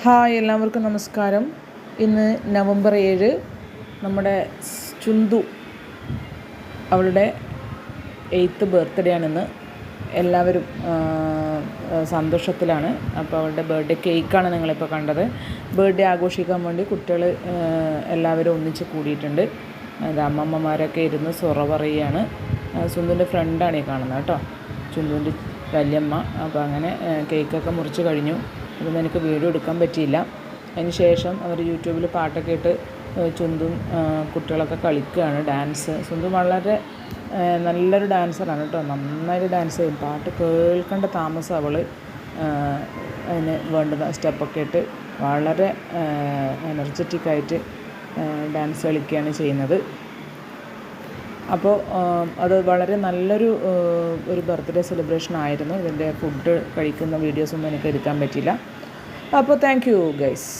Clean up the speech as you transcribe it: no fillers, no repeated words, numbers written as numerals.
Hi, എല്ലാവർക്കും നമസ്കാരം. ഇന്ന് നവംബർ 7 നമ്മുടെ ചുന്തു അവളുടെ 8th ബർത്ത്ഡേ ആണിന്ന്. എല്ലാവരും സന്തോഷത്തിലാണ്. അപ്പോൾ അവളുടെ ബർത്ത്ഡേ കേക്കാണ് നിങ്ങളിപ്പോൾ കണ്ടത്. ബർത്ത്ഡേ ആഘോഷിക്കാൻ വേണ്ടി കുട്ടികൾ എല്ലാവരും ഒന്നിച്ച് കൂടിയിട്ടുണ്ട്. അത് അമ്മമ്മമാരൊക്കെ ഇരുന്ന് സൊറ പറയുകയാണ്. ചുന്തുവിൻ്റെ ഫ്രണ്ടാണ് ഈ കാണുന്നത് കേട്ടോ, ചുന്തുവിൻ്റെ വല്യമ്മ. അപ്പോൾ അങ്ങനെ കേക്കൊക്കെ മുറിച്ച് കഴിഞ്ഞു. അതൊന്നും എനിക്ക് വീഡിയോ എടുക്കാൻ പറ്റിയില്ല. അതിന് ശേഷം അവർ യൂട്യൂബിൽ പാട്ടൊക്കെ ഇട്ട് ചുന്തും കുട്ടികളൊക്കെ കളിക്കുകയാണ്, ഡാൻസ്. ചുന്തു വളരെ നല്ലൊരു ഡാൻസറാണ് കേട്ടോ, നന്നായിട്ട് ഡാൻസ് ചെയ്യും. പാട്ട് കേൾക്കേണ്ട താമസം അവൾ അതിന് വേണ്ടുന്ന സ്റ്റെപ്പൊക്കെ ഇട്ട് വളരെ എനർജറ്റിക്കായിട്ട് ഡാൻസ് കളിക്കുകയാണ് ചെയ്യുന്നത്. അപ്പോൾ അത് വളരെ നല്ലൊരു ബർത്ത്ഡേ സെലിബ്രേഷൻ ആയിരുന്നു. ഇതിൻ്റെ ഫുഡ് കഴിക്കുന്ന വീഡിയോസൊന്നും എനിക്ക് എടുക്കാൻ പറ്റിയില്ല. അപ്പോൾ താങ്ക് യു ഗൈസ്.